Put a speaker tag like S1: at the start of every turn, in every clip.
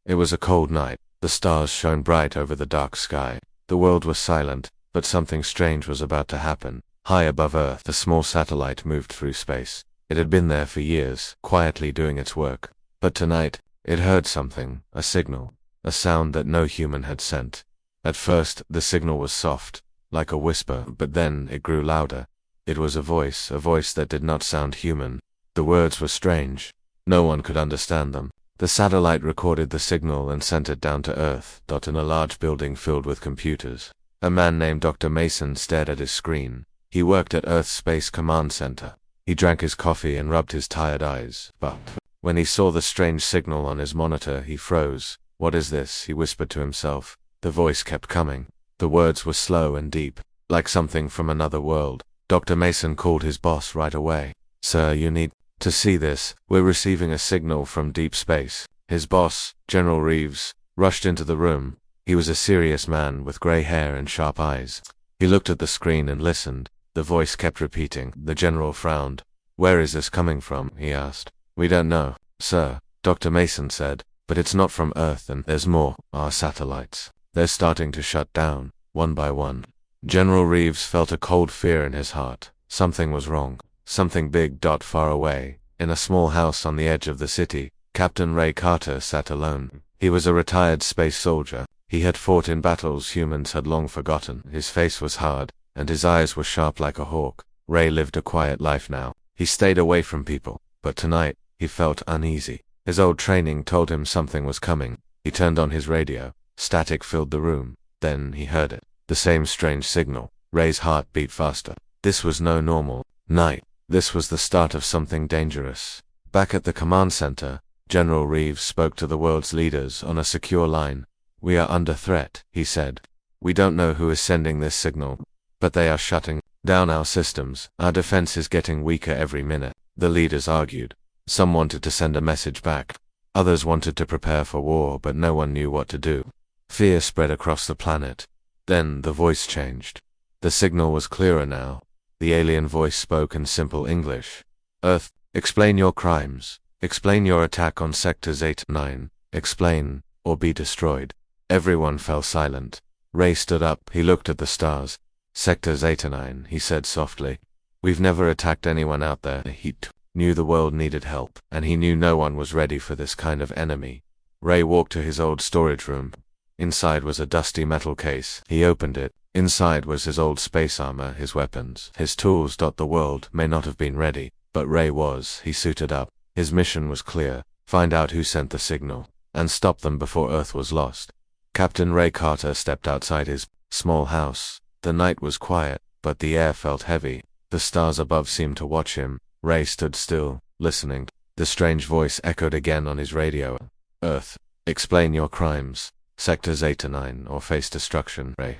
S1: It was a cold night. The stars shone bright over the dark sky. The world was silent, but something strange was about to happen. High above Earth, a small satellite moved through space. It had been there for years, quietly doing its work. But tonight, it heard something, a signal, a sound that no human had sent. At first, the signal was soft, like a whisper, but then it grew louder. It was a voice that did not sound human. The words were strange. No one could understand them. The satellite recorded the signal and sent it down to Earth, in a large building filled with computers. A man named Dr. Mason stared at his screen. He worked at Earth's Space Command Center. He drank his coffee and rubbed his tired eyes, but when he saw the strange signal on his monitor, he froze. "What is this?" he whispered to himself. The voice kept coming. The words were slow and deep, like something from another world. Dr. Mason called his boss right away. "Sir, you need to see this. We're receiving a signal from deep space." His boss, General Reeves, rushed into the room. He was a serious man with gray hair and sharp eyes. He looked at the screen and listened. The voice kept repeating. The general frowned. "Where is this coming from?" he asked. "We don't know, sir," Dr. Mason said, "but it's not from Earth, and there's more. Our satellites. They're starting to shut down, one by one." General Reeves felt a cold fear in his heart. Something was wrong. Something big. Far away, in a small house on the edge of the city, Captain Ray Carter sat alone. He was a retired space soldier. He had fought in battles humans had long forgotten. His face was hard, and his eyes were sharp like a hawk. Ray lived a quiet life now. He stayed away from people, but tonight, he felt uneasy. His old training told him something was coming. He turned on his radio. Static filled the room. Then he heard it. The same strange signal. Ray's heart beat faster. This was no normal night. This was the start of something dangerous. Back at the command center, General Reeves spoke to the world's leaders on a secure line. "We are under threat," he said. "We don't know who is sending this signal, but they are shutting down our systems. Our defense is getting weaker every minute." The leaders argued. Some wanted to send a message back. Others wanted to prepare for war, but no one knew what to do. Fear spread across the planet. Then the voice changed. The signal was clearer now. The alien voice spoke in simple English. "Earth, explain your crimes. Explain your attack on sectors 8 and 9. Explain, or be destroyed." Everyone fell silent. Ray stood up. He looked at the stars. "Sectors 8 and 9, he said softly. "We've never attacked anyone out there." He knew the world needed help, and he knew no one was ready for this kind of enemy. Ray walked to his old storage room. Inside was a dusty metal case. He opened it. Inside was his old space armor, his weapons, his tools. The world may not have been ready, but Ray was. He suited up. His mission was clear. Find out who sent the signal, and stop them before Earth was lost. Captain Ray Carter stepped outside his small house. The night was quiet, but the air felt heavy. The stars above seemed to watch him. Ray stood still, listening. The strange voice echoed again on his radio. "Earth, explain your crimes. Sectors 8 and 9, or face destruction." Ray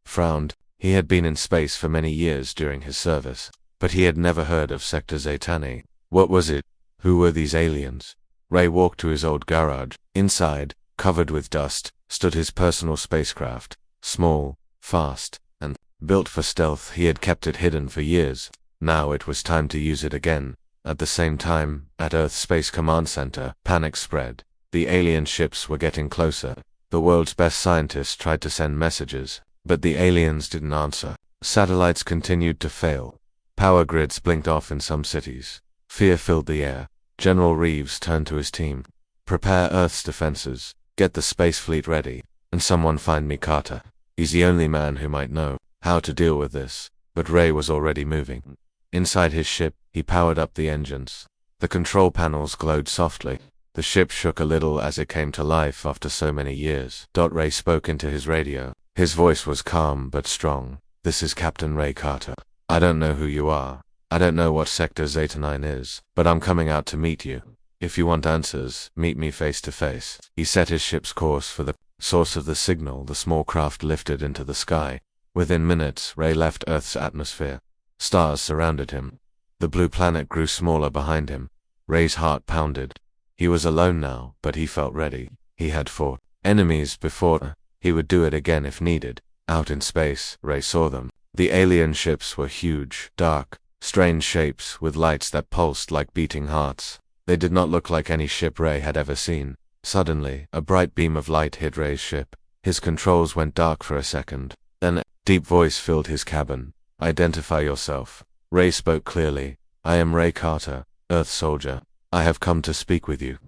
S1: frowned. He had been in space for many years during his service, but he had never heard of Sectors 8 and 9. What was it? Who were these aliens? Ray walked to his old garage. Inside, covered with dust, stood his personal spacecraft. Small, fast, and built for stealth. He had kept it hidden for years. Now it was time to use it again. At the same time, at Earth's Space Command Center, panic spread. The alien ships were getting closer. The world's best scientists tried to send messages, but the aliens didn't answer. Satellites continued to fail. Power grids blinked off in some cities. Fear filled the air. General Reeves turned to his team. "Prepare Earth's defenses. Get the space fleet ready. And someone find me Carter. He's the only man who might know how to deal with this." But Ray was already moving. Inside his ship, he powered up the engines. The control panels glowed softly. The ship shook a little as it came to life after so many years. Ray spoke into his radio. His voice was calm but strong. "This is Captain Ray Carter. I don't know who you are. I don't know what Sectors 8 and 9 is, but I'm coming out to meet you. If you want answers, meet me face to face." He set his ship's course for the source of the signal. The small craft lifted into the sky. Within minutes, Ray left Earth's atmosphere. Stars surrounded him. The blue planet grew smaller behind him. Ray's heart pounded. He was alone now, but he felt ready. He had fought enemies before. He would do it again if needed. Out in space, Ray saw them. The alien ships were huge, dark, strange shapes with lights that pulsed like beating hearts. They did not look like any ship Ray had ever seen. Suddenly, a bright beam of light hit Ray's ship. His controls went dark for a second. Then a deep voice filled his cabin. "Identify yourself." Ray spoke clearly. "I am Ray Carter, Earth soldier. I have come to speak with you."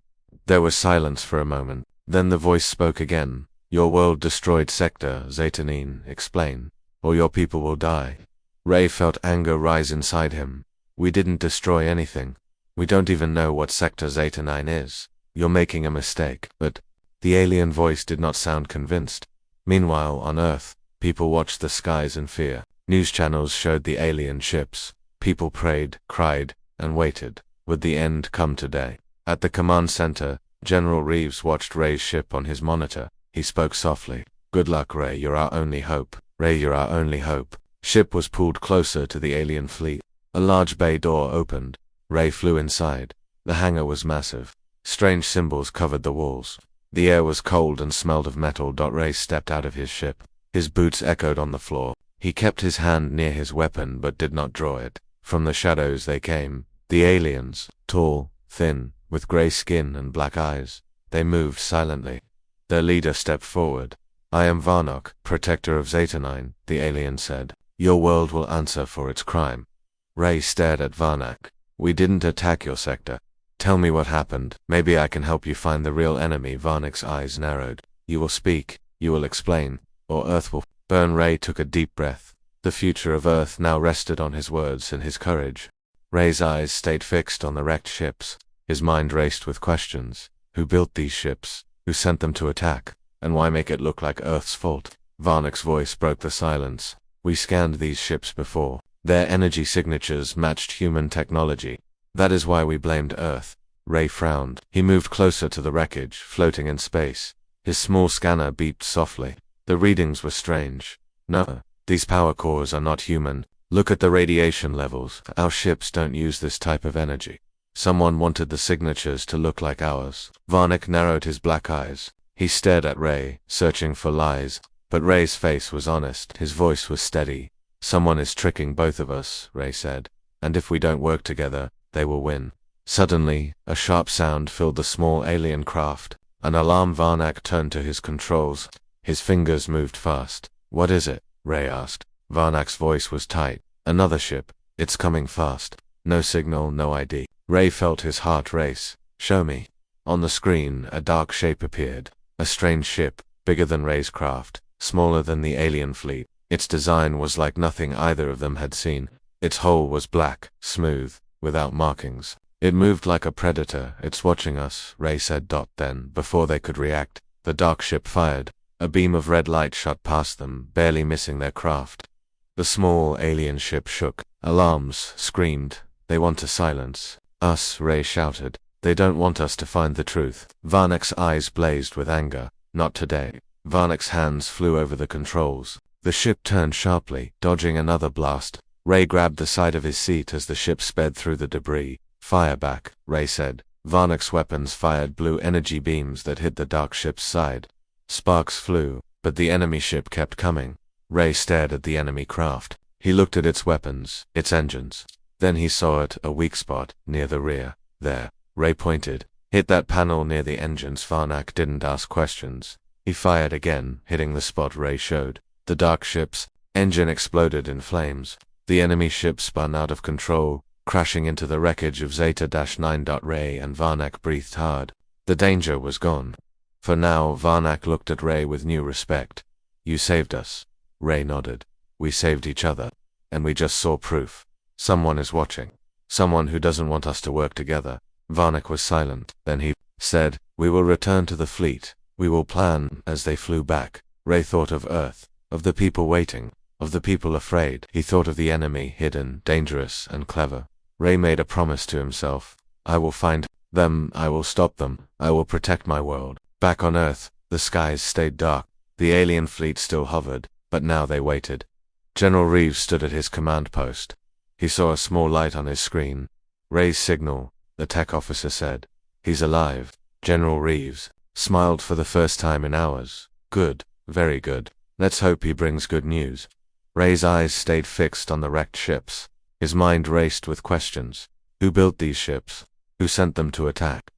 S1: There was silence for a moment. Then the voice spoke again. "Your world destroyed Sector Zeta 9, explain, or your people will die." Ray felt anger rise inside him. "We didn't destroy anything. We don't even know what Sector Zeta 9 is. You're making a mistake." But the alien voice did not sound convinced. Meanwhile, on Earth, people watched the skies in fear. News channels showed the alien ships. People prayed, cried, and waited. Would the end come today? At the command center, General Reeves watched Ray's ship on his monitor. He spoke softly. "Good luck, Ray. You're our only hope. Ray, you're our only hope." Ship was pulled closer to the alien fleet. A large bay door opened. Ray flew inside. The hangar was massive. Strange symbols covered the walls. The air was cold and smelled of metal. Ray stepped out of his ship. His boots echoed on the floor. He kept his hand near his weapon but did not draw it. From the shadows they came. The aliens, tall, thin, with gray skin and black eyes. They moved silently. Their leader stepped forward. "I am Varnock, protector of Zeta 9, the alien said. "Your world will answer for its crime." Ray stared at Varnock. "We didn't attack your sector. Tell me what happened. Maybe I can help you find the real enemy." Varnock's eyes narrowed. "You will speak, you will explain, or Earth will burn." Ray took a deep breath. The future of Earth now rested on his words and his courage. Ray's eyes stayed fixed on the wrecked ships. His mind raced with questions. Who built these ships? Who sent them to attack? And why make it look like Earth's fault? Varnock's voice broke the silence. "We scanned these ships before. Their energy signatures matched human technology. That is why we blamed Earth." Ray frowned. He moved closer to the wreckage, floating in space. His small scanner beeped softly. The readings were strange. "No, these power cores are not human. Look at the radiation levels. Our ships don't use this type of energy. Someone wanted the signatures to look like ours." Varnock narrowed his black eyes. He stared at Ray, searching for lies. But Ray's face was honest. His voice was steady. "Someone is tricking both of us," Ray said. "And if we don't work together, they will win." Suddenly, a sharp sound filled the small alien craft. An alarm. Varnock turned to his controls. His fingers moved fast. "What is it?" Ray asked. Varnock's voice was tight. "Another ship. It's coming fast. No signal, no ID." Ray felt his heart race. "Show me." On the screen, a dark shape appeared. A strange ship, bigger than Ray's craft, smaller than the alien fleet. Its design was like nothing either of them had seen. Its hull was black, smooth, without markings. "It moved like a predator. It's watching us," Ray said. Then, before they could react, the dark ship fired. A beam of red light shot past them, barely missing their craft. The small alien ship shook. Alarms screamed. "They want to silence us," Ray shouted. "They don't want us to find the truth." Varnock's eyes blazed with anger. "Not today." Varnock's hands flew over the controls. The ship turned sharply, dodging another blast. Ray grabbed the side of his seat as the ship sped through the debris. "Fire back," Ray said. Varnock's weapons fired blue energy beams that hit the dark ship's side. Sparks flew, but the enemy ship kept coming. Ray stared at the enemy craft. He looked at its weapons, its engines. Then he saw it, a weak spot, near the rear. "There." Ray pointed. "Hit that panel near the engines." Varnock didn't ask questions. He fired again, hitting the spot Ray showed. The dark ship's engine exploded in flames. The enemy ship spun out of control, crashing into the wreckage of Zeta-9. Ray and Varnock breathed hard. The danger was gone. For now, Varnock looked at Ray with new respect. "You saved us." Ray nodded. "We saved each other. And we just saw proof. Someone is watching. Someone who doesn't want us to work together." Varnock was silent. Then he said, "We will return to the fleet. We will plan." As they flew back, Ray thought of Earth, of the people waiting, of the people afraid. He thought of the enemy, hidden, dangerous, and clever. Ray made a promise to himself. "I will find them. I will stop them. I will protect my world." Back on Earth, the skies stayed dark. The alien fleet still hovered, but now they waited. General Reeves stood at his command post. He saw a small light on his screen. "Ray's signal," the tech officer said. "He's alive." General Reeves smiled for the first time in hours. "Good, very good. Let's hope he brings good news." Ray's eyes stayed fixed on the wrecked ships. His mind raced with questions. Who built these ships? Who sent them to attack?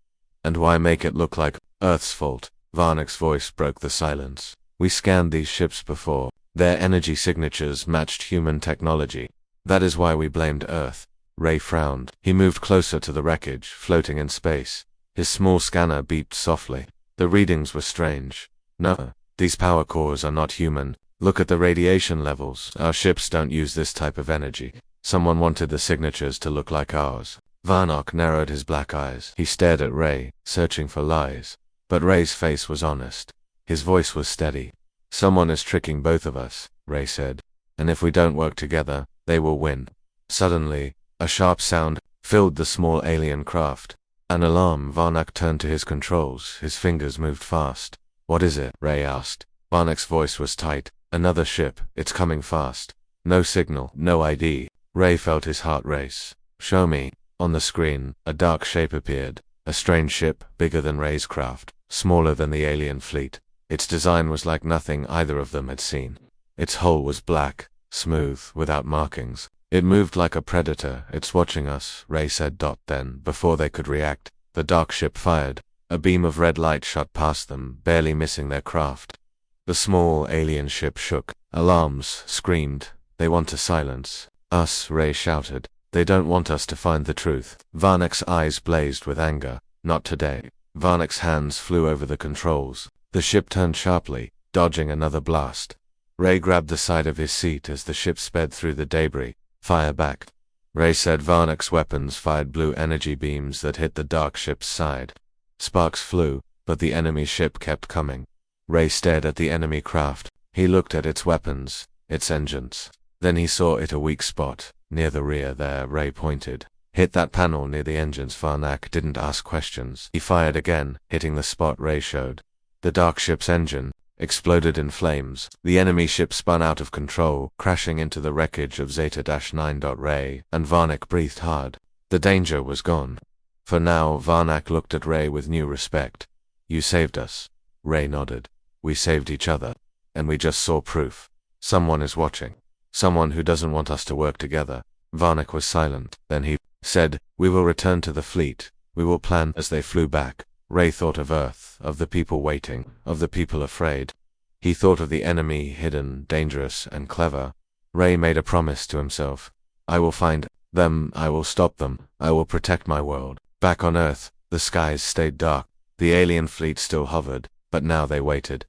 S1: And why make it look like Earth's fault. Varnick's voice broke the silence. We scanned these ships before. Their energy signatures matched human technology. That is why we blamed Earth. Ray frowned. He moved closer to the wreckage, floating in space. His small scanner beeped softly. The readings were strange. No, these power cores are not human. Look at the radiation levels. Our ships don't use this type of energy. Someone wanted the signatures to look like ours. Varnock narrowed his black eyes. He stared at Ray, searching for lies. But Ray's face was honest. His voice was steady. Someone is tricking both of us, Ray said. And if we don't work together, they will win. Suddenly, a sharp sound filled the small alien craft. An alarm. Varnock turned to his controls. His fingers moved fast. What is it? Ray asked. Varnock's voice was tight. Another ship. It's coming fast. No signal, no ID. Ray felt his heart race. Show me. On the screen, a dark shape appeared. A strange ship, bigger than Ray's craft, smaller than the alien fleet. Its design was like nothing either of them had seen. Its hull was black, smooth, without markings. It moved like a predator. It's watching us, Ray said. Then, before they could react, the dark ship fired. A beam of red light shot past them, barely missing their craft. The small alien ship shook. Alarms screamed. They want to silence us, Ray shouted. They don't want us to find the truth. Varnock's eyes blazed with anger. Not today. Varnock's hands flew over the controls. The ship turned sharply, dodging another blast. Ray grabbed the side of his seat as the ship sped through the debris. Fire back, Ray said. Varnock's weapons fired blue energy beams that hit the dark ship's side. Sparks flew, but the enemy ship kept coming. Ray stared at the enemy craft. He looked at its weapons, its engines. Then he saw a weak spot. Near the rear there, Ray pointed. Hit that panel near the engines. Varnock didn't ask questions. He fired again, hitting the spot Ray showed. The dark ship's engine exploded in flames. The enemy ship spun out of control, crashing into the wreckage of Zeta-9. Ray and Varnock breathed hard. The danger was gone. For now, Varnock looked at Ray with new respect. You saved us. Ray nodded. We saved each other. And we just saw proof. Someone is watching. Someone who doesn't want us to work together. Varnock was silent. Then he said, we will return to the fleet. We will plan. As they flew back, Ray thought of Earth, of the people waiting, of the people afraid. He thought of the enemy, hidden, dangerous, and clever. Ray made a promise to himself. I will find them, I will stop them, I will protect my world. Back on Earth, the skies stayed dark. The alien fleet still hovered, but now they waited.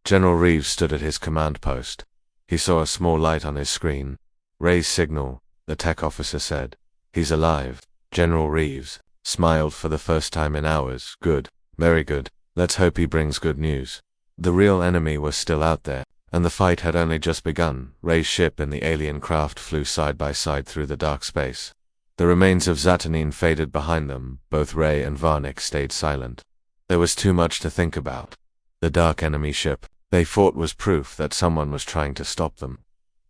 S1: General Reeves stood at his command post. He saw a small light on his screen. Ray's signal, the tech officer said. He's alive. General Reeves smiled for the first time in hours. Good. Very good. Let's hope he brings good news. The real enemy was still out there, and the fight had only just begun. Ray's ship and the alien craft flew side by side through the dark space. The remains of Zatanine faded behind them. Both Ray and Varnock stayed silent. There was too much to think about. The dark enemy ship they fought was proof that someone was trying to stop them.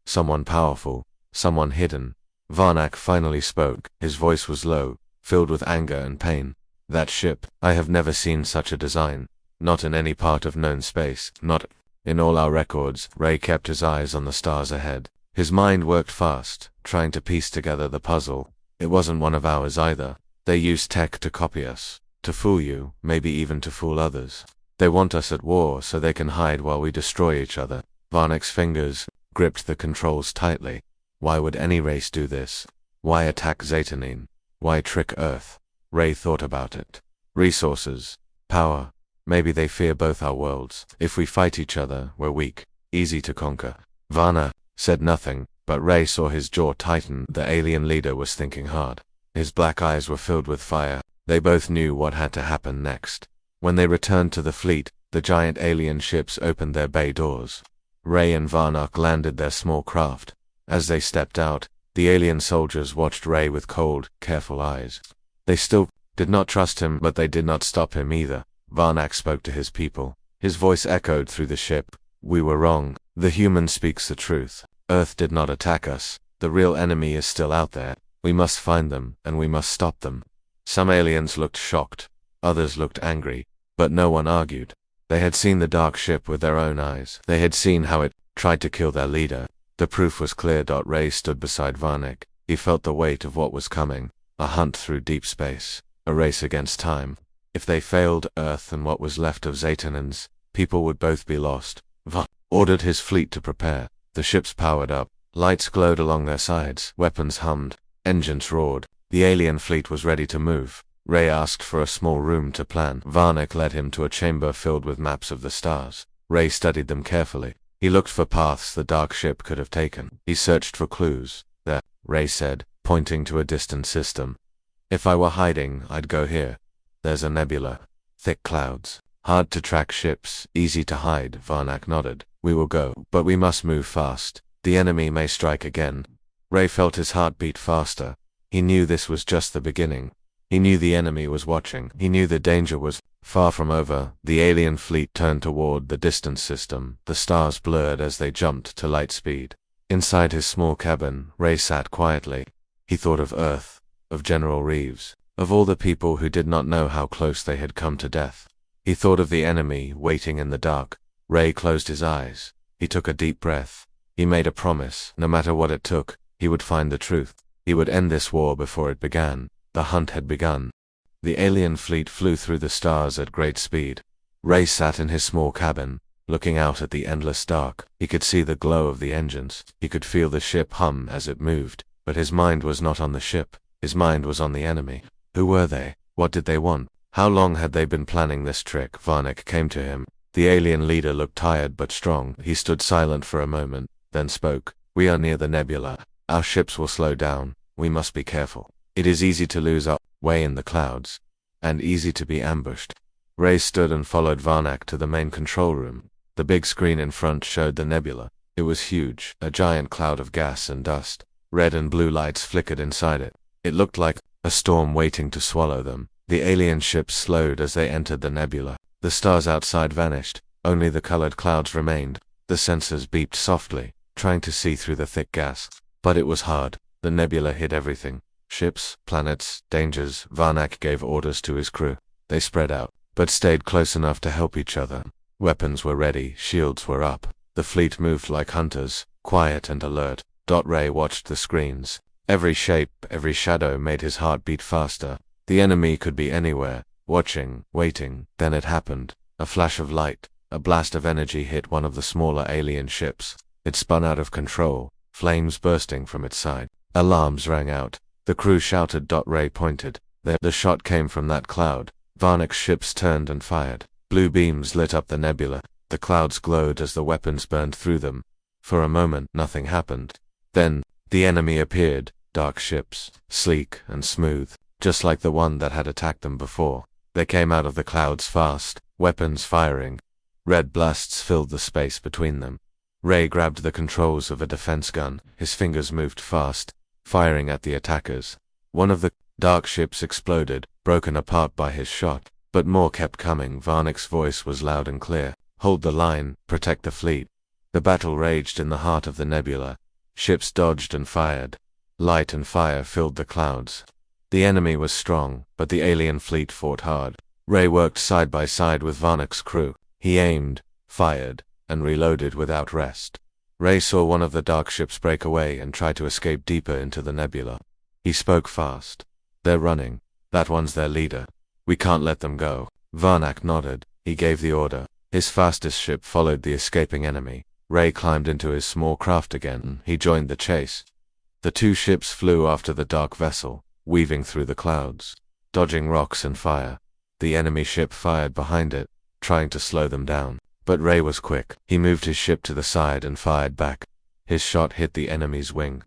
S1: Someone powerful, someone hidden. Varnock finally spoke. His voice was low, filled with anger and pain. That ship, I have never seen such a design. Not in any part of known space, not in all our records. Ray kept his eyes on the stars ahead. His mind worked fast, trying to piece together the puzzle. It wasn't one of ours either. They used tech to copy us, to fool you, maybe even to fool others. They want us at war so they can hide while we destroy each other. Varnock's fingers gripped the controls tightly. Why would any race do this? Why attack Zatanine? Why trick Earth? Ray thought about it. Resources. Power. Maybe they fear both our worlds. If we fight each other, we're weak. Easy to conquer. Varnock said nothing, but Ray saw his jaw tighten. The alien leader was thinking hard. His black eyes were filled with fire. They both knew what had to happen next. When they returned to the fleet, the giant alien ships opened their bay doors. Ray and Varnock landed their small craft. As they stepped out, the alien soldiers watched Ray with cold, careful eyes. They still did not trust him, but they did not stop him either. Varnock spoke to his people. His voice echoed through the ship. We were wrong. The human speaks the truth. Earth did not attack us. The real enemy is still out there. We must find them, and we must stop them. Some aliens looked shocked. Others looked angry. But no one argued. They had seen the dark ship with their own eyes. They had seen how it tried to kill their leader. The proof was clear. Ray stood beside Varnock. He felt the weight of what was coming. A hunt through deep space. A race against time. If they failed, Earth and what was left of Zatanans, people would both be lost. Vanek ordered his fleet to prepare. The ships powered up. Lights glowed along their sides. Weapons hummed. Engines roared. The alien fleet was ready to move. Ray asked for a small room to plan. Vanek led him to a chamber filled with maps of the stars. Ray studied them carefully. He looked for paths the dark ship could have taken. He searched for clues. There, Ray said, pointing to a distant system. If I were hiding, I'd go here. There's a nebula. Thick clouds. Hard to track ships, easy to hide. Vanek nodded. We will go, but we must move fast. The enemy may strike again. Ray felt his heart beat faster. He knew this was just the beginning. He knew the enemy was watching. He knew the danger was far from over. The alien fleet turned toward the distant system. The stars blurred as they jumped to light speed. Inside his small cabin, Ray sat quietly. He thought of Earth, of General Reeves, of all the people who did not know how close they had come to death. He thought of the enemy waiting in the dark. Ray closed his eyes. He took a deep breath. He made a promise. No matter what it took, he would find the truth. He would end this war before it began. The hunt had begun. The alien fleet flew through the stars at great speed. Ray sat in his small cabin, looking out at the endless dark. He could see the glow of the engines. He could feel the ship hum as it moved. But his mind was not on the ship. His mind was on the enemy. Who were they? What did they want? How long had they been planning this trick? Vanek came to him. The alien leader looked tired but strong. He stood silent for a moment, then spoke. We are near the nebula. Our ships will slow down. We must be careful. It is easy to lose our way in the clouds, and easy to be ambushed. Ray stood and followed Vanek to the main control room. The big screen in front showed the nebula. It was huge, a giant cloud of gas and dust. Red and blue lights flickered inside it. It looked like a storm waiting to swallow them. The alien ships slowed as they entered the nebula. The stars outside vanished. Only the colored clouds remained. The sensors beeped softly, trying to see through the thick gas. But it was hard. The nebula hid everything. Ships, planets, dangers. Vanek gave orders to his crew. They spread out, but stayed close enough to help each other. Weapons were ready, shields were up. The fleet moved like hunters, quiet and alert. Ray watched the screens. Every shape, every shadow made his heart beat faster. The enemy could be anywhere, watching, waiting. Then it happened. A flash of light, a blast of energy hit one of the smaller alien ships. It spun out of control, flames bursting from its side. Alarms rang out. The crew shouted. Ray pointed. The shot came from that cloud. Vanek's ships turned and fired. Blue beams lit up the nebula. The clouds glowed as the weapons burned through them. For a moment, nothing happened. Then, the enemy appeared. Dark ships, sleek and smooth, just like the one that had attacked them before. They came out of the clouds fast, weapons firing. Red blasts filled the space between them. Ray grabbed the controls of a defense gun. His fingers moved fast, firing at the attackers. One of the dark ships exploded, broken apart by his shot, but more kept coming. Vanek's voice was loud and clear. Hold the line, protect the fleet. The battle raged in the heart of the nebula. Ships dodged and fired. Light and fire filled the clouds. The enemy was strong, but the alien fleet fought hard. Ray worked side by side with Vanek's crew. He aimed, fired, and reloaded without rest. Ray saw one of the dark ships break away and try to escape deeper into the nebula. He spoke fast. They're running. That one's their leader. We can't let them go. Vanek nodded. He gave the order. His fastest ship followed the escaping enemy. Ray climbed into his small craft again. He joined the chase. The two ships flew after the dark vessel, weaving through the clouds, dodging rocks and fire. The enemy ship fired behind it, trying to slow them down. But Ray was quick. He moved his ship to the side and fired back. His shot hit the enemy's wing.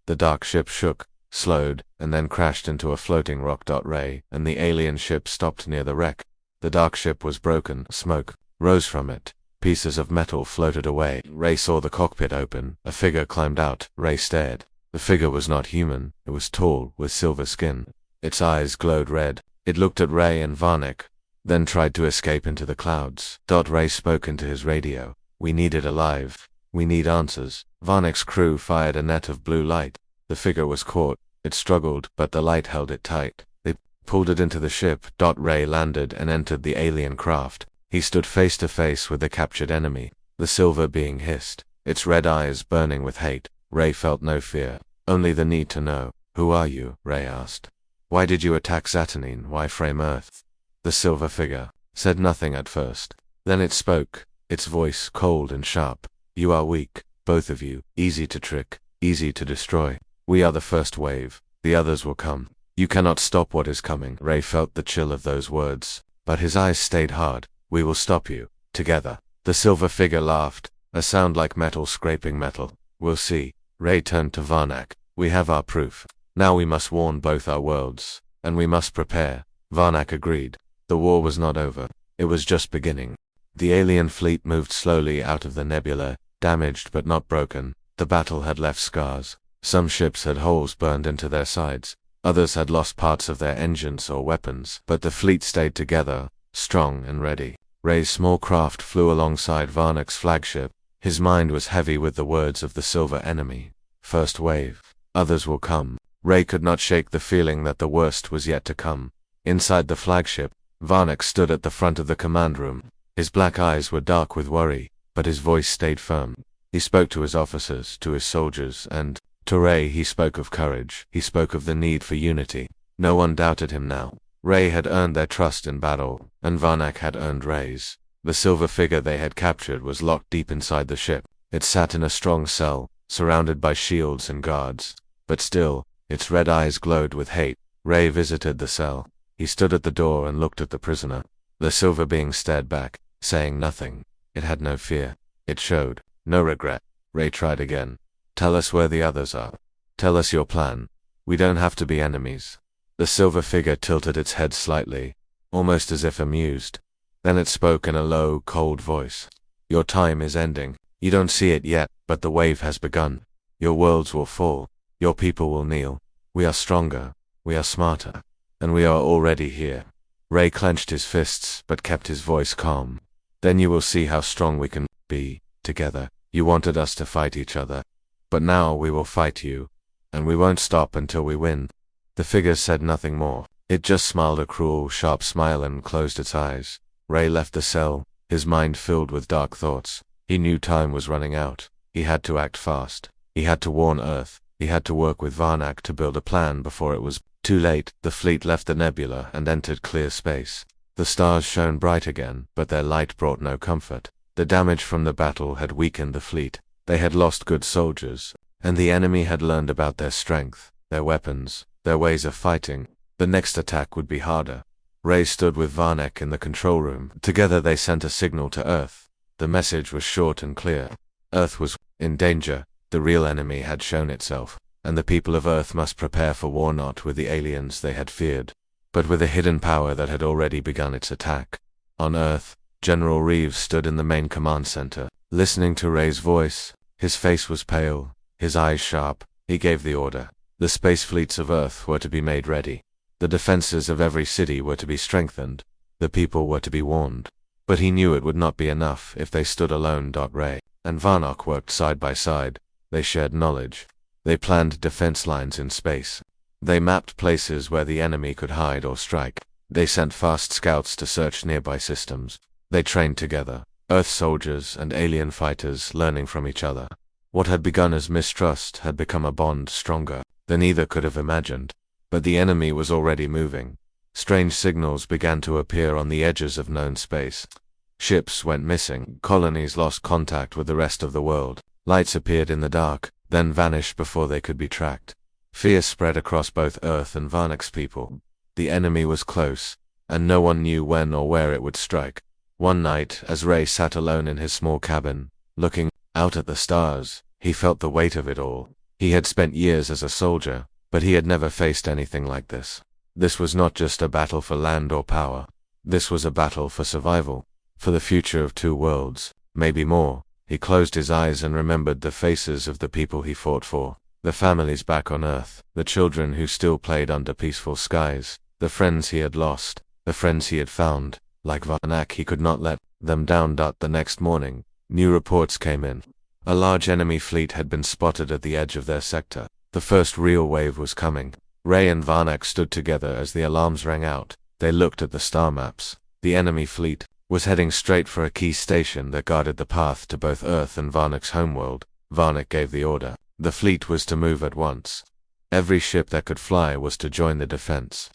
S1: The dark ship shook, slowed, and then crashed into a floating rock. Ray and the alien ship stopped near the wreck. The dark ship was broken. Smoke rose from it. Pieces of metal floated away. Ray saw the cockpit open. A figure climbed out. Ray stared. The figure was not human. It was tall, with silver skin. Its eyes glowed red. It looked at Ray and Vanek, then tried to escape into the clouds. Ray spoke into his radio. We need it alive. We need answers. Vanek's crew fired a net of blue light. The figure was caught. It struggled, but the light held it tight. They pulled it into the ship. Ray landed and entered the alien craft. He stood face to face with the captured enemy, the silver being hissed, its red eyes burning with hate. Ray felt no fear, only the need to know. Who are you? Ray asked. Why did you attack Zatanine? Why frame Earth? The silver figure said nothing at first. Then it spoke, its voice cold and sharp. You are weak, both of you, easy to trick, easy to destroy. We are the first wave, the others will come. You cannot stop what is coming. Ray felt the chill of those words, but his eyes stayed hard. We will stop you, together. The silver figure laughed, a sound like metal scraping metal. We'll see. Ray turned to Varnak. We have our proof. Now we must warn both our worlds, and we must prepare. Varnak agreed. The war was not over. It was just beginning. The alien fleet moved slowly out of the nebula, damaged but not broken. The battle had left scars. Some ships had holes burned into their sides. Others had lost parts of their engines or weapons, but the fleet stayed together, strong and ready. Ray's small craft flew alongside Varnak's flagship. His mind was heavy with the words of the silver enemy. First wave. Others will come. Ray could not shake the feeling that the worst was yet to come. Inside the flagship, Varnak stood at the front of the command room. His black eyes were dark with worry, but his voice stayed firm. He spoke to his officers, to his soldiers, and to Ray he spoke of courage. He spoke of the need for unity. No one doubted him now. Ray had earned their trust in battle, and Varnak had earned Ray's. The silver figure they had captured was locked deep inside the ship. It sat in a strong cell, surrounded by shields and guards. But still, its red eyes glowed with hate. Ray visited the cell. He stood at the door and looked at the prisoner. The silver being stared back, saying nothing. It had no fear. It showed no regret. Ray tried again. Tell us where the others are. Tell us your plan. We don't have to be enemies. The silver figure tilted its head slightly, almost as if amused. Then it spoke in a low, cold voice. Your time is ending. You don't see it yet, but the wave has begun. Your worlds will fall. Your people will kneel. We are stronger. We are smarter. And we are already here. Ray clenched his fists, but kept his voice calm. Then you will see how strong we can be, together. You wanted us to fight each other. But now we will fight you. And we won't stop until we win. The figure said nothing more. It just smiled a cruel, sharp smile and closed its eyes. Ray left the cell, his mind filled with dark thoughts. He knew time was running out. He had to act fast. He had to warn Earth. He had to work with Varnak to build a plan before it was too late. The fleet left the nebula and entered clear space. The stars shone bright again, but their light brought no comfort. The damage from the battle had weakened the fleet. They had lost good soldiers, and the enemy had learned about their strength, their weapons, their ways of fighting. The next attack would be harder. Ray stood with Varnak in the control room. Together they sent a signal to Earth. The message was short and clear. Earth was in danger. The real enemy had shown itself, and the people of Earth must prepare for war, not with the aliens they had feared, but with a hidden power that had already begun its attack. On Earth, General Reeves stood in the main command center, listening to Ray's voice. His face was pale, his eyes sharp. He gave the order. The space fleets of Earth were to be made ready. The defenses of every city were to be strengthened. The people were to be warned. But he knew it would not be enough if they stood alone. Ray and Varnak worked side by side. They shared knowledge. They planned defense lines in space. They mapped places where the enemy could hide or strike. They sent fast scouts to search nearby systems. They trained together, Earth soldiers and alien fighters learning from each other. What had begun as mistrust had become a bond stronger than either could have imagined. But the enemy was already moving. Strange signals began to appear on the edges of known space. Ships went missing. Colonies lost contact with the rest of the world. Lights appeared in the dark, then vanished before they could be tracked. Fear spread across both Earth and Varnak's people. The enemy was close, and no one knew when or where it would strike. One night, as Ray sat alone in his small cabin, looking out at the stars, he felt the weight of it all. He had spent years as a soldier, but he had never faced anything like this. This was not just a battle for land or power. This was a battle for survival, for the future of two worlds, maybe more. He closed his eyes and remembered the faces of the people he fought for, the families back on Earth, the children who still played under peaceful skies, the friends he had lost, the friends he had found. Like Varnak, he could not let them down. The next morning, new reports came in. A large enemy fleet had been spotted at the edge of their sector. The first real wave was coming. Ray and Varnak stood together as the alarms rang out. They looked at the star maps. The enemy fleet was heading straight for a key station that guarded the path to both Earth and Varnak's homeworld. Varnak gave the order. The fleet was to move at once. Every ship that could fly was to join the defense.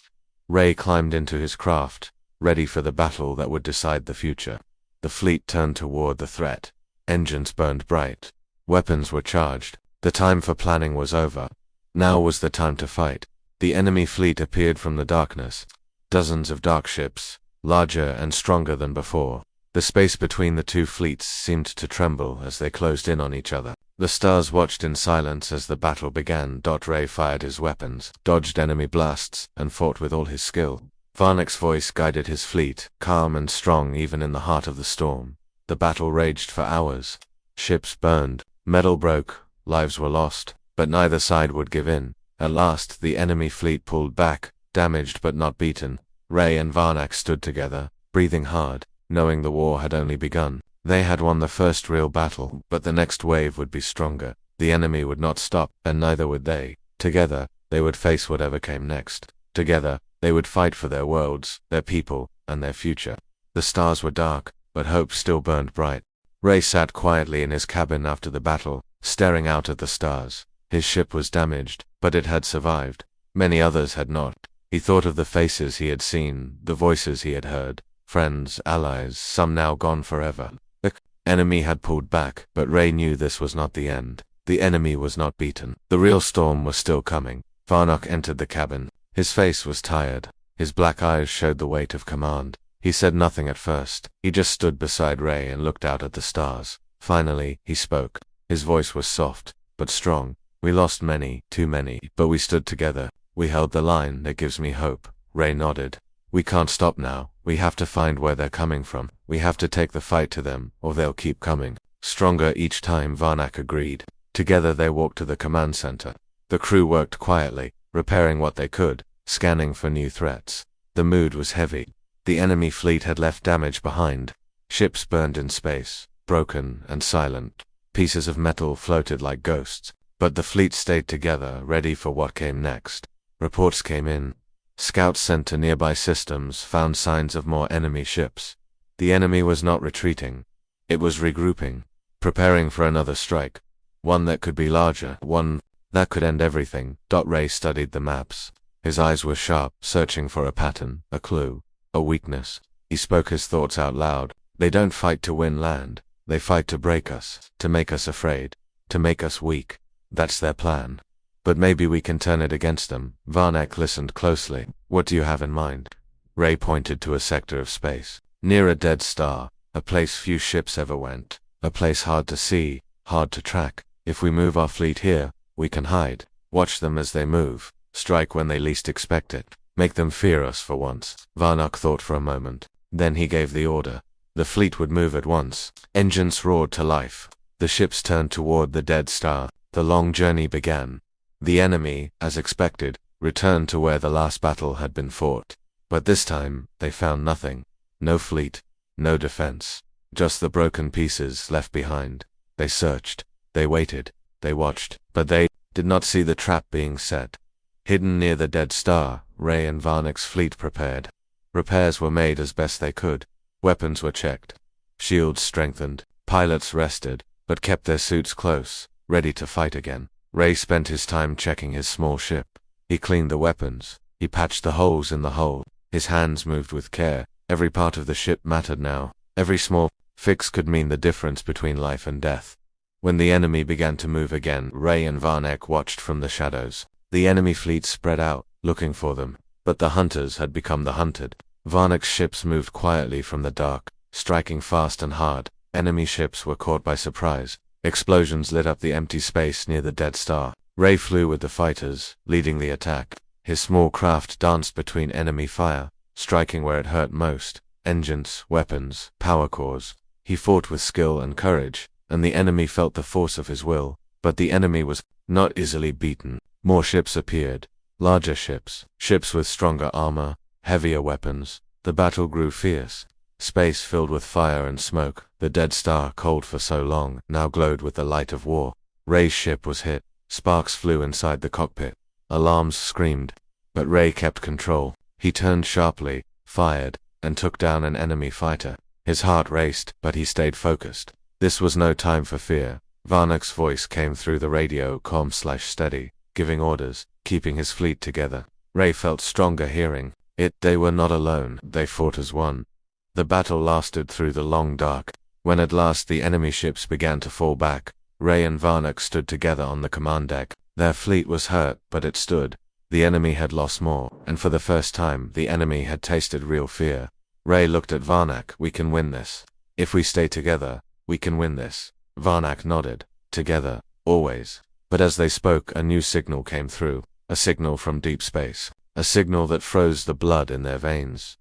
S1: Ray climbed into his craft. ready for the battle that would decide the future. The fleet turned toward the threat. Engines burned bright. Weapons were charged. The time for planning was over. Now was the time to fight. The enemy fleet appeared from the darkness. Dozens of dark ships, larger and stronger than before. The space between the two fleets seemed to tremble as they closed in on each other. The stars watched in silence as the battle began. Ray fired his weapons, dodged enemy blasts, and fought with all his skill. Varnak's voice guided his fleet, calm and strong even in the heart of the storm. The battle raged for hours. Ships burned, metal broke, lives were lost, but neither side would give in. At last, the enemy fleet pulled back, damaged but not beaten. Ray and Varnak stood together, breathing hard, knowing the war had only begun. They had won the first real battle, but the next wave would be stronger. The enemy would not stop, and neither would they. Together, they would face whatever came next. Together, they would fight for their worlds, their people, and their future. The stars were dark, but hope still burned bright. Ray sat quietly in his cabin after the battle, staring out at the stars. His ship was damaged, but it had survived. Many others had not. He thought of the faces he had seen, the voices he had heard. Friends, allies, some now gone forever. The enemy had pulled back, but Ray knew this was not the end. The enemy was not beaten. The real storm was still coming. Varnak entered the cabin. His face was tired. His black eyes showed the weight of command. He said nothing at first. He just stood beside Ray and looked out at the stars. Finally, he spoke. His voice was soft, but strong. We lost many, too many, but we stood together. We held the line. That gives me hope. Ray nodded. We can't stop now. We have to find where they're coming from. We have to take the fight to them, or they'll keep coming. Stronger each time, Varnak agreed. Together they walked to the command center. The crew worked quietly, repairing what they could, scanning for new threats. The mood was heavy. The enemy fleet had left damage behind. Ships burned in space, broken and silent. Pieces of metal floated like ghosts. But the fleet stayed together, ready for what came next. Reports came in. Scouts sent to nearby systems found signs of more enemy ships. The enemy was not retreating. It was regrouping, preparing for another strike. One that could be larger, one that could end everything. Ray studied the maps. His eyes were sharp, searching for a pattern, a clue, a weakness. He spoke his thoughts out loud. They don't fight to win land. They fight to break us, to make us afraid, to make us weak. That's their plan. But maybe we can turn it against them. Varnak listened closely. What do you have in mind? Ray pointed to a sector of space. Near a dead star, a place few ships ever went. A place hard to see, hard to track. If we move our fleet here, we can hide. Watch them as they move. Strike when they least expect it. Make them fear us for once. Varnak thought for a moment. Then he gave the order. The fleet would move at once. Engines roared to life. The ships turned toward the dead star. The long journey began. The enemy, as expected, returned to where the last battle had been fought. But this time, they found nothing. No fleet, no defense. Just the broken pieces left behind. They searched. They waited. They watched. But they did not see the trap being set. Hidden near the dead star, Ray and Varnak's fleet prepared. Repairs were made as best they could. Weapons were checked. Shields strengthened. Pilots rested, but kept their suits close, ready to fight again. Ray spent his time checking his small ship. He cleaned the weapons. He patched the holes in the hull. His hands moved with care. Every part of the ship mattered now. Every small fix could mean the difference between life and death. When the enemy began to move again, Ray and Varnak watched from the shadows. The enemy fleet spread out, looking for them. But the hunters had become the hunted. Varnak's ships moved quietly from the dark, striking fast and hard. Enemy ships were caught by surprise. Explosions lit up the empty space near the dead star. Ray flew with the fighters, leading the attack. His small craft danced between enemy fire, striking where it hurt most. Engines, weapons, power cores. He fought with skill and courage, and the enemy felt the force of his will. But the enemy was not easily beaten. More ships appeared. Larger ships. Ships with stronger armor, heavier weapons. The battle grew fierce. Space filled with fire and smoke. The dead star, cold for so long, now glowed with the light of war. Ray's ship was hit. Sparks flew inside the cockpit. Alarms screamed. But Ray kept control. He turned sharply, fired, and took down an enemy fighter. His heart raced, but he stayed focused. This was no time for fear. Varnak's voice came through the radio, calm/steady, giving orders, keeping his fleet together. Ray felt stronger hearing. They were not alone, they fought as one. The battle lasted through the long dark. When at last the enemy ships began to fall back, Ray and Varnock stood together on the command deck. Their fleet was hurt, but it stood. The enemy had lost more, and for the first time, the enemy had tasted real fear. Ray looked at Varnock. We can win this. If we stay together, we can win this. Varnock nodded. Together, always. But as they spoke, a new signal came through. A signal from deep space. A signal that froze the blood in their veins.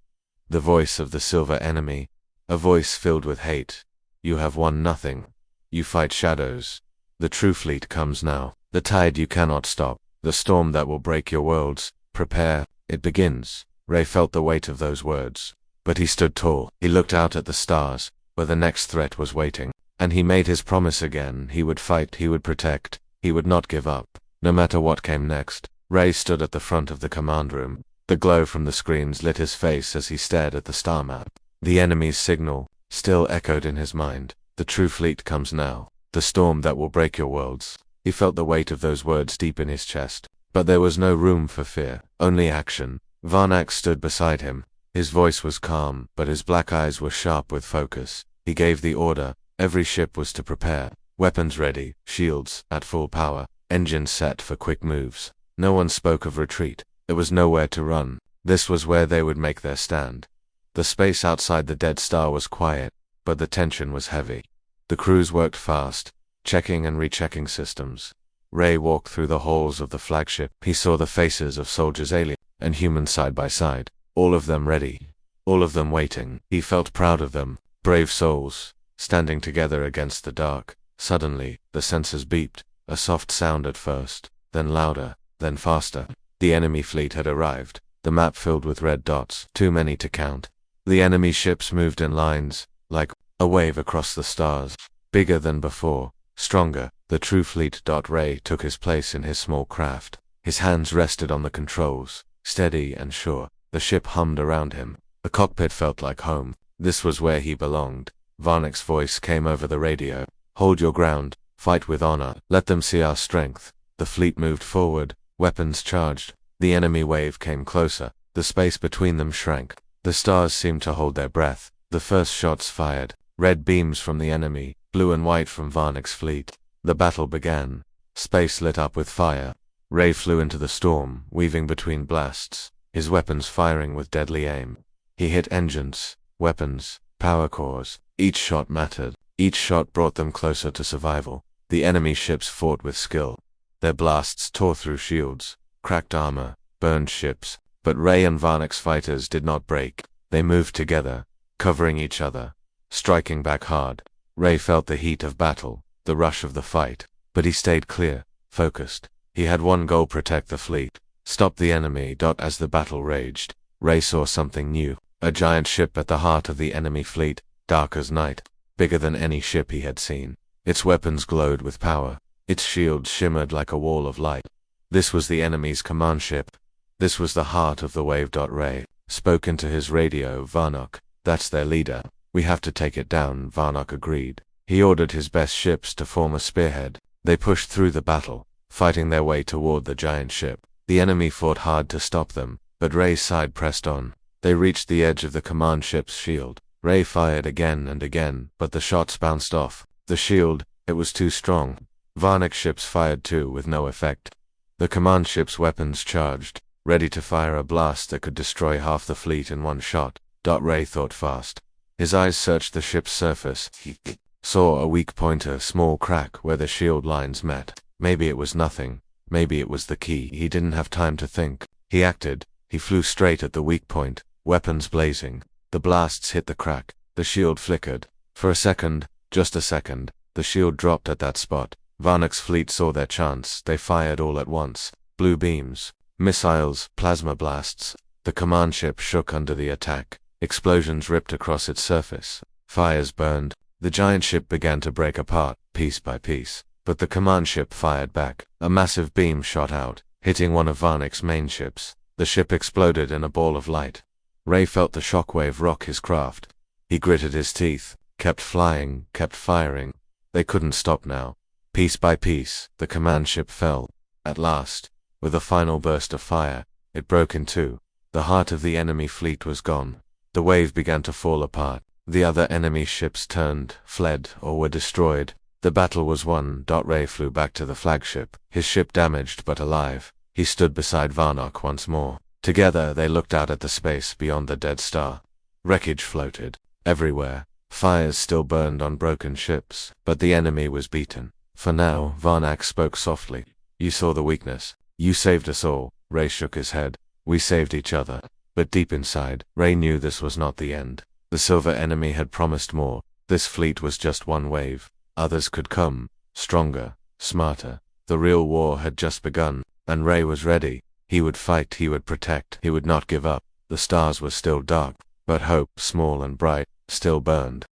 S1: The voice of the silver enemy. A voice filled with hate. You have won nothing. You fight shadows. The true fleet comes now. The tide you cannot stop. The storm that will break your worlds. Prepare. It begins. Ray felt the weight of those words. But he stood tall. He looked out at the stars, where the next threat was waiting. And he made his promise again. He would fight. He would protect. He would not give up. No matter what came next. Ray stood at the front of the command room. The glow from the screens lit his face as he stared at the star map. The enemy's signal still echoed in his mind. The true fleet comes now. The storm that will break your worlds. He felt the weight of those words deep in his chest. But there was no room for fear, only action. Varnock stood beside him. His voice was calm, but his black eyes were sharp with focus. He gave the order. Every ship was to prepare. Weapons ready, shields at full power, engines set for quick moves. No one spoke of retreat. There was nowhere to run. This was where they would make their stand. The space outside the dead star was quiet, but the tension was heavy. The crews worked fast, checking and rechecking systems. Ray walked through the halls of the flagship. He saw the faces of soldiers, alien and human side by side, all of them ready, all of them waiting. He felt proud of them, brave souls, standing together against the dark. Suddenly, the sensors beeped, a soft sound at first, then louder, then faster. The enemy fleet had arrived, the map filled with red dots, too many to count. The enemy ships moved in lines, like a wave across the stars, bigger than before, stronger. The true fleet. Ray took his place in his small craft. His hands rested on the controls, steady and sure. The ship hummed around him. The cockpit felt like home. This was where he belonged. Varnock's voice came over the radio. Hold your ground, fight with honor, let them see our strength. The fleet moved forward, weapons charged. The enemy wave came closer. The space between them shrank. The stars seemed to hold their breath. The first shots fired. Red beams from the enemy, blue and white from Varnock's fleet. The battle began. Space lit up with fire. Ray flew into the storm, weaving between blasts, his weapons firing with deadly aim. He hit engines, weapons, power cores. Each shot mattered. Each shot brought them closer to survival. The enemy ships fought with skill. Their blasts tore through shields, cracked armor, burned ships. But Ray and Varnock's fighters did not break. They moved together, covering each other, striking back hard. Ray felt the heat of battle, the rush of the fight, but he stayed clear, focused. He had one goal: protect the fleet, stop the enemy. As the battle raged, Ray saw something new. A giant ship at the heart of the enemy fleet, dark as night, bigger than any ship he had seen. Its weapons glowed with power. Its shields shimmered like a wall of light. This was the enemy's command ship. This was the heart of the wave. Ray spoke into his radio. Varnock, that's their leader. We have to take it down. Varnock agreed. He ordered his best ships to form a spearhead. They pushed through the battle, fighting their way toward the giant ship. The enemy fought hard to stop them, but Ray's side pressed on. They reached the edge of the command ship's shield. Ray fired again and again, but the shots bounced off. The shield, it was too strong. Varnock's ships fired too, with no effect. The command ship's weapons charged, ready to fire a blast that could destroy half the fleet in one shot. Ray thought fast. His eyes searched the ship's surface. He saw a weak point, a small crack where the shield lines met. Maybe it was nothing. Maybe it was the key. He didn't have time to think. He acted. He flew straight at the weak point, weapons blazing. The blasts hit the crack. The shield flickered. For a second, just a second, the shield dropped at that spot. Varnock's fleet saw their chance. They fired all at once. Blue beams, missiles, plasma blasts. The command ship shook under the attack. Explosions ripped across its surface. Fires burned. The giant ship began to break apart, piece by piece. But the command ship fired back. A massive beam shot out, hitting one of Varnock's main ships. The ship exploded in a ball of light. Ray felt the shockwave rock his craft. He gritted his teeth, kept flying, kept firing. They couldn't stop now. Piece by piece, the command ship fell. At last, with a final burst of fire, it broke in two. The heart of the enemy fleet was gone. The wave began to fall apart. The other enemy ships turned, fled, or were destroyed. The battle was won. Ray flew back to the flagship, his ship damaged but alive. He stood beside Varnock once more. Together they looked out at the space beyond the dead star. Wreckage floated everywhere. Fires still burned on broken ships, but the enemy was beaten. For now, Varnock spoke softly. You saw the weakness. You saved us all. Ray shook his head. We saved each other. But deep inside, Ray knew this was not the end. The silver enemy had promised more. This fleet was just one wave. Others could come, stronger, smarter. The real war had just begun, and Ray was ready. He would fight, he would protect, he would not give up. The stars were still dark, but hope, small and bright, still burned.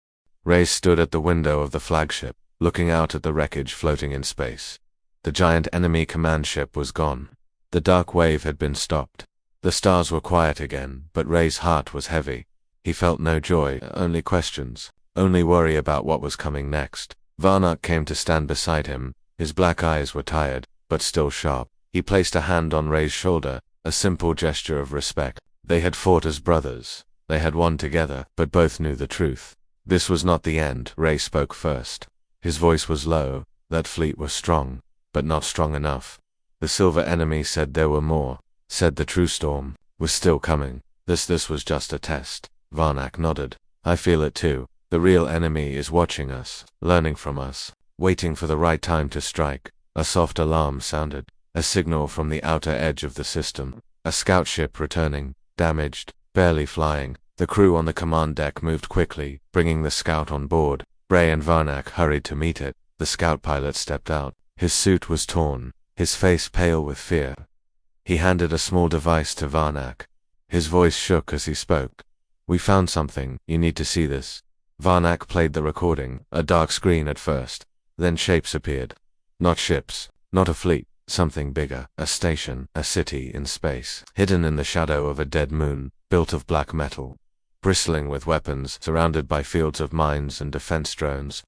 S1: Ray stood at the window of the flagship, looking out at the wreckage floating in space. The giant enemy command ship was gone. The dark wave had been stopped. The stars were quiet again, but Ray's heart was heavy. He felt no joy, only questions, only worry about what was coming next. Varnock came to stand beside him. His black eyes were tired, but still sharp. He placed a hand on Ray's shoulder, a simple gesture of respect. They had fought as brothers. They had won together, but both knew the truth. This was not the end. Ray spoke first. His voice was low. That fleet was strong, but not strong enough. The silver enemy said there were more, said the true storm was still coming. This was just a test. Varnock nodded. I feel it too. The real enemy is watching us, learning from us, waiting for the right time to strike. A soft alarm sounded, a signal from the outer edge of the system. A scout ship returning, damaged, barely flying. The crew on the command deck moved quickly, bringing the scout on board. Ray and Varnock hurried to meet it. The scout pilot stepped out. His suit was torn, his face pale with fear. He handed a small device to Varnock. His voice shook as he spoke. We found something. You need to see this. Varnock played the recording, a dark screen at first. Then shapes appeared. Not ships, not a fleet, something bigger, a station, a city in space, hidden in the shadow of a dead moon, built of black metal, bristling with weapons, surrounded by fields of mines and defense drones.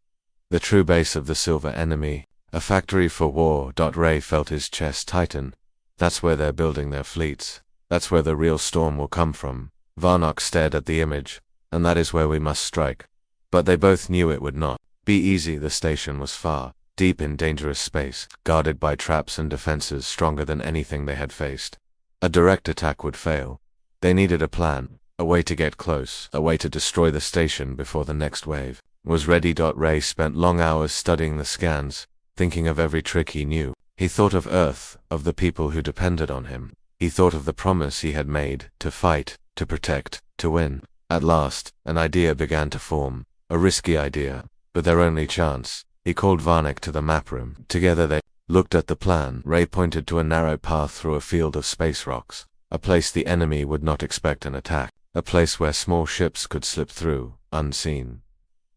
S1: The true base of the silver enemy, a factory for war. Ray felt his chest tighten. That's where they're building their fleets. That's where the real storm will come from. Varnock stared at the image. And that is where we must strike. But they both knew it would not be easy. The station was far, deep in dangerous space, guarded by traps and defenses stronger than anything they had faced. A direct attack would fail. They needed a plan, a way to get close, a way to destroy the station before the next wave was ready. Ray spent long hours studying the scans, thinking of every trick he knew. He thought of Earth, of the people who depended on him. He thought of the promise he had made, to fight, to protect, to win. At last, an idea began to form. A risky idea, but their only chance. He called Varnock to the map room. Together they looked at the plan. Ray pointed to a narrow path through a field of space rocks, a place the enemy would not expect an attack, a place where small ships could slip through, unseen.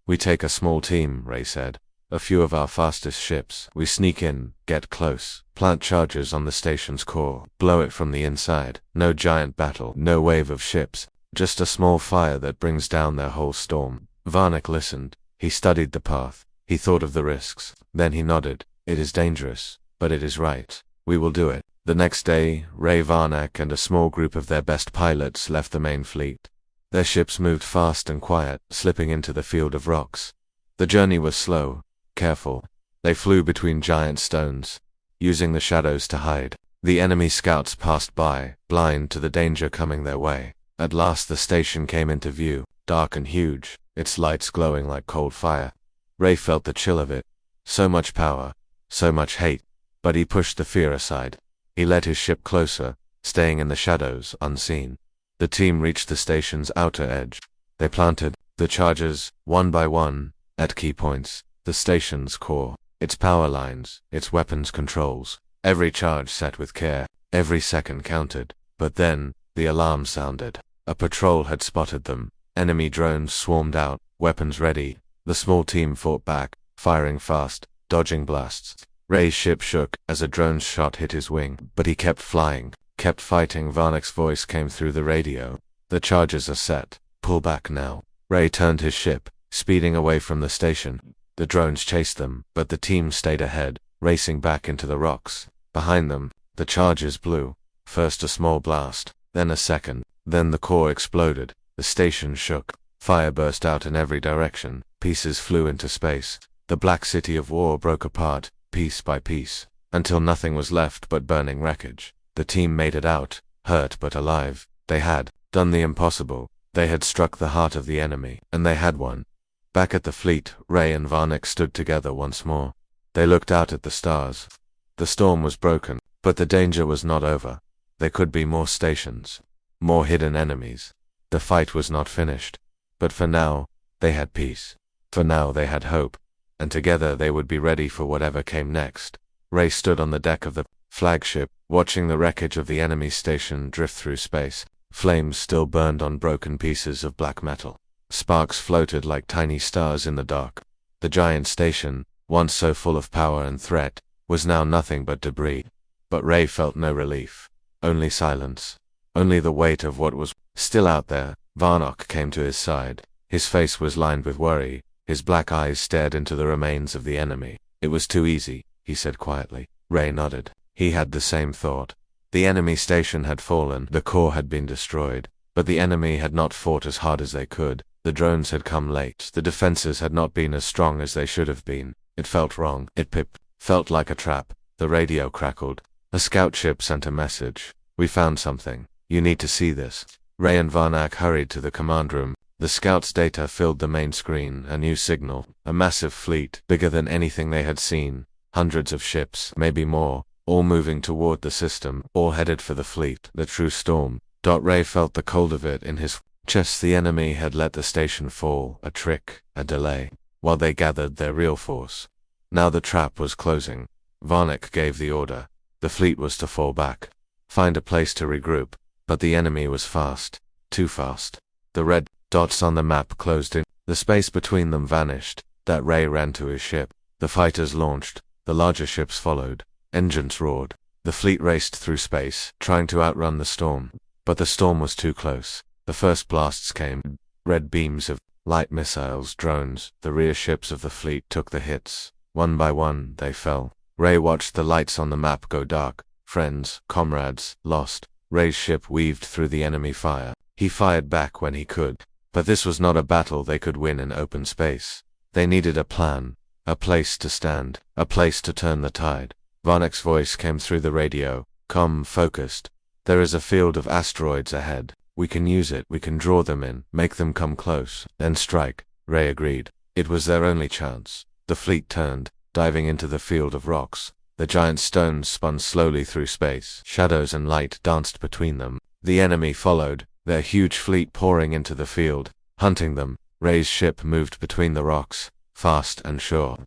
S1: We take a small team, Ray said. A few of our fastest ships. We sneak in, get close, plant charges on the station's core, blow it from the inside. No giant battle, no wave of ships, just a small fire that brings down their whole storm. Varnock listened. He studied the path. He thought of the risks. Then he nodded. It is dangerous, but it is right. We will do it. The next day, Ray, Varnock, and a small group of their best pilots left the main fleet. Their ships moved fast and quiet, slipping into the field of rocks. The journey was slow, careful. They flew between giant stones, using the shadows to hide. The enemy scouts passed by, blind to the danger coming their way. At last the station came into view, dark and huge, its lights glowing like cold fire. Ray felt the chill of it. So much power, so much hate. But he pushed the fear aside. He led his ship closer, staying in the shadows, unseen. The team reached the station's outer edge. They planted the charges, one by one, at key points. The station's core, its power lines, its weapons controls. Every charge set with care. Every second counted. But then, the alarm sounded. A patrol had spotted them. Enemy drones swarmed out, weapons ready. The small team fought back, firing fast, dodging blasts. Ray's ship shook as a drone's shot hit his wing, but he kept flying, kept fighting. Varnock's voice came through the radio. The charges are set. Pull back now. Ray turned his ship, speeding away from the station. The drones chased them, but the team stayed ahead, racing back into the rocks. Behind them, the charges blew. First a small blast, then a second, then the core exploded, the station shook, fire burst out in every direction, pieces flew into space. The black city of war broke apart, piece by piece, until nothing was left but burning wreckage. The team made it out, hurt but alive. They had done the impossible. They had struck the heart of the enemy, and they had won. Back at the fleet, Ray and Varnick stood together once more. They looked out at the stars. The storm was broken, but the danger was not over. There could be more stations, more hidden enemies. The fight was not finished. But for now, they had peace. For now they had hope. And together they would be ready for whatever came next. Ray stood on the deck of the flagship, watching the wreckage of the enemy station drift through space. Flames still burned on broken pieces of black metal. Sparks floated like tiny stars in the dark. The giant station, once so full of power and threat, was now nothing but debris. But Ray felt no relief. Only silence. Only the weight of what was still out there. Varnock came to his side. His face was lined with worry. His black eyes stared into the remains of the enemy. It was too easy, he said quietly. Ray nodded. He had the same thought. The enemy station had fallen, the core had been destroyed, but the enemy had not fought as hard as they could. The drones had come late. The defenses had not been as strong as they should have been. It felt wrong. It felt like a trap. The radio crackled. A scout ship sent a message. We found something. You need to see this. Ray and Varnock hurried to the command room. The scout's data filled the main screen, a new signal, a massive fleet, bigger than anything they had seen, hundreds of ships, maybe more, all moving toward the system, all headed for the fleet, the true storm. Ray felt the cold of it in his chest. The enemy had let the station fall, a trick, a delay, while they gathered their real force. Now the trap was closing. Varnock gave the order. The fleet was to fall back, find a place to regroup, but the enemy was fast, too fast. The red dots on the map closed in. The space between them vanished. Ray ran to his ship. The fighters launched. The larger ships followed. Engines roared. The fleet raced through space, trying to outrun the storm. But the storm was too close. The first blasts came. Red beams of light missiles, drones. The rear ships of the fleet took the hits. One by one, they fell. Ray watched the lights on the map go dark. Friends, comrades, lost. Ray's ship weaved through the enemy fire. He fired back when he could. But this was not a battle they could win in open space. They needed a plan, a place to stand, a place to turn the tide. Varnock's voice came through the radio, calm, focused. There is a field of asteroids ahead. We can use it, we can draw them in, make them come close, then strike. Ray agreed. It was their only chance. The fleet turned, diving into the field of rocks. The giant stones spun slowly through space. Shadows and light danced between them. The enemy followed, their huge fleet pouring into the field, hunting them. Ray's ship moved between the rocks, fast and sure.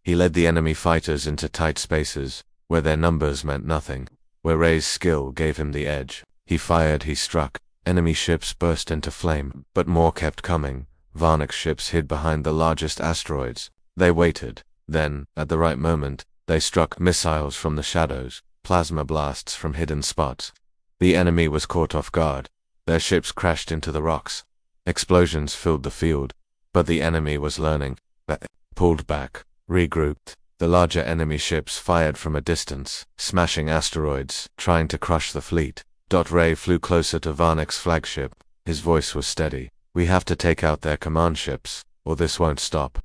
S1: He led the enemy fighters into tight spaces, where their numbers meant nothing, where Ray's skill gave him the edge. He fired, he struck. Enemy ships burst into flame, but more kept coming. Varnock's ships hid behind the largest asteroids. They waited. Then, at the right moment, they struck missiles from the shadows, plasma blasts from hidden spots. The enemy was caught off guard. Their ships crashed into the rocks. Explosions filled the field. But the enemy was learning. They pulled back, regrouped. The larger enemy ships fired from a distance, smashing asteroids, trying to crush the fleet. Ray flew closer to Varnock's flagship. His voice was steady. We have to take out their command ships, or this won't stop.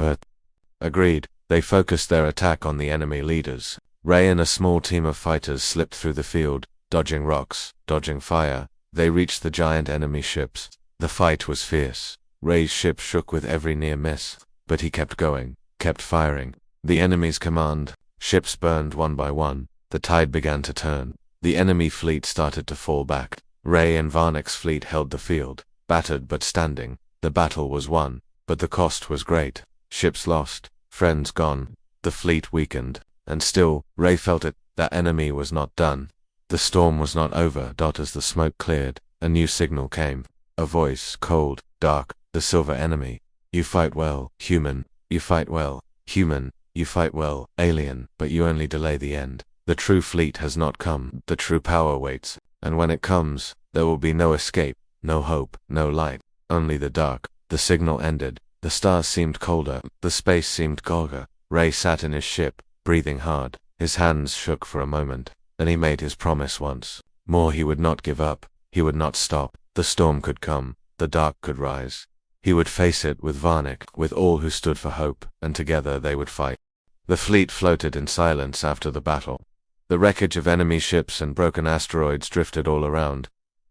S1: Agreed. They focused their attack on the enemy leaders. Ray and a small team of fighters slipped through the field, dodging rocks, dodging fire. They reached the giant enemy ships. The fight was fierce. Ray's ship shook with every near miss, but he kept going, kept firing. The enemy's command ships burned one by one. The tide began to turn. The enemy fleet started to fall back. Ray and Varnock's fleet held the field, battered but standing. The battle was won, but the cost was great. Ships lost, friends gone. The fleet weakened, and still, Ray felt it. That enemy was not done. The storm was not over. As the smoke cleared, a new signal came. A voice, cold, dark, the silver enemy. You fight well, human. You fight well, human. You fight well, alien, but you only delay the end. The true fleet has not come. The true power waits, and when it comes, there will be no escape, no hope, no light, only the dark. The signal ended. The stars seemed colder. The space seemed colder. Ray sat in his ship, breathing hard. His hands shook for a moment. Then he made his promise once more. He would not give up. He would not stop. The storm could come, the dark could rise. He would face it with Varnick, with all who stood for hope, and together they would fight. The fleet floated in silence after the battle. The wreckage of enemy ships and broken asteroids drifted all around.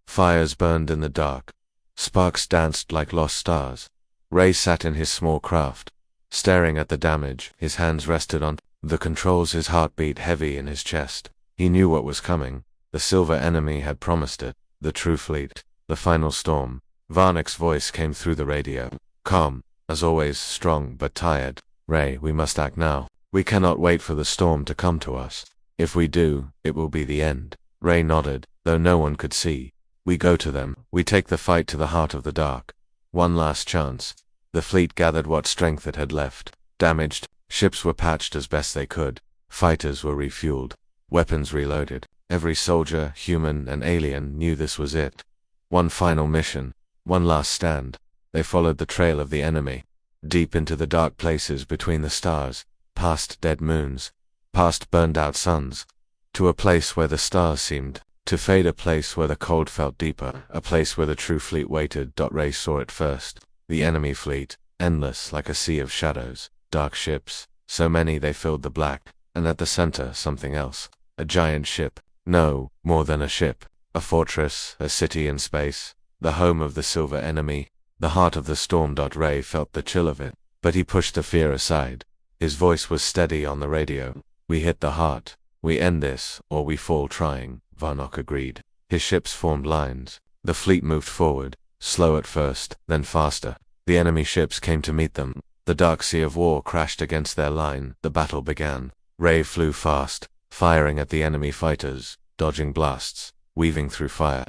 S1: Fires burned in the dark. Sparks danced like lost stars. Ray sat in his small craft, staring at the damage. His hands rested on the controls, his heart beat heavy in his chest. He knew what was coming. The silver enemy had promised it. The true fleet. The final storm. Varnick's voice came through the radio. Calm, as always, strong but tired. Ray, we must act now. We cannot wait for the storm to come to us. If we do, it will be the end. Ray nodded, though no one could see. We go to them. We take the fight to the heart of the dark. One last chance. The fleet gathered what strength it had left. Damaged, ships were patched as best they could. Fighters were refueled. Weapons reloaded. Every soldier, human and alien, knew this was it. One final mission. One last stand. They followed the trail of the enemy. Deep into the dark places between the stars. Past dead moons. Past burned-out suns. To a place where the stars seemed to fade, a place where the cold felt deeper, a place where the true fleet waited. Ray saw it first. The enemy fleet, endless like a sea of shadows. Dark ships, so many they filled the black, and at the center something else. A giant ship. No, more than a ship. A fortress, a city in space. The home of the silver enemy. The heart of the storm. Ray felt the chill of it, but he pushed the fear aside. His voice was steady on the radio. We hit the heart. We end this, or we fall trying, Varnock agreed. His ships formed lines. The fleet moved forward, slow at first, then faster. The enemy ships came to meet them. The dark sea of war crashed against their line. The battle began. Ray flew fast, firing at the enemy fighters, dodging blasts, weaving through fire.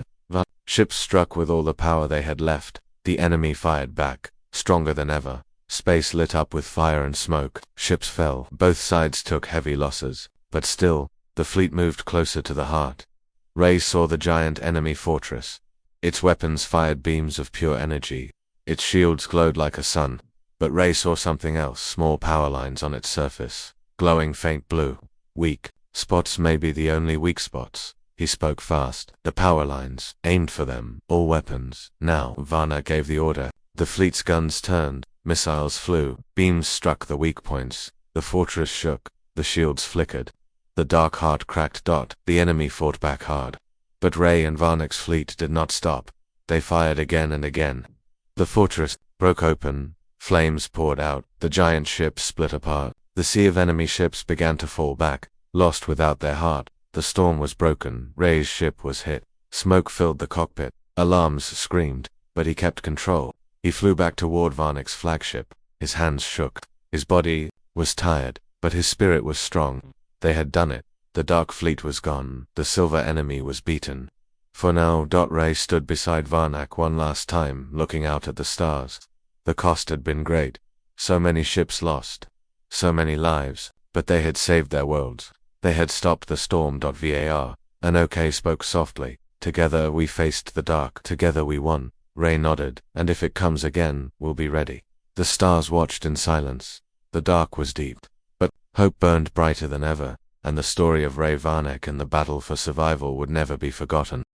S1: Ships struck with all the power they had left. The enemy fired back, stronger than ever. Space lit up with fire and smoke. Ships fell. Both sides took heavy losses. But still, the fleet moved closer to the heart. Ray saw the giant enemy fortress. Its weapons fired beams of pure energy. Its shields glowed like a sun. But Ray saw something else. Small power lines on its surface. Glowing faint blue. Weak spots, maybe the only weak spots. He spoke fast. The power lines. Aimed for them. All weapons. Now. Varna gave the order. The fleet's guns turned. Missiles flew. Beams struck the weak points. The fortress shook. The shields flickered. The dark heart cracked. The enemy fought back hard. But Ray and Varnick's fleet did not stop. They fired again and again. The fortress broke open. Flames poured out. The giant ship split apart. The sea of enemy ships began to fall back, lost without their heart. The storm was broken. Ray's ship was hit. Smoke filled the cockpit. Alarms screamed. But he kept control. He flew back toward Varnick's flagship. His hands shook. His body was tired, but his spirit was strong. They had done it. The dark fleet was gone. The silver enemy was beaten. For now. Ray stood beside Varnick one last time, looking out at the stars. The cost had been great. So many ships lost. So many lives. But they had saved their worlds. They had stopped the storm. Var. An OK spoke softly. Together we faced the dark. Together we won. Ray nodded. And if it comes again, we'll be ready. The stars watched in silence. The dark was deep. But hope burned brighter than ever, and the story of Ray Varnick and the battle for survival would never be forgotten.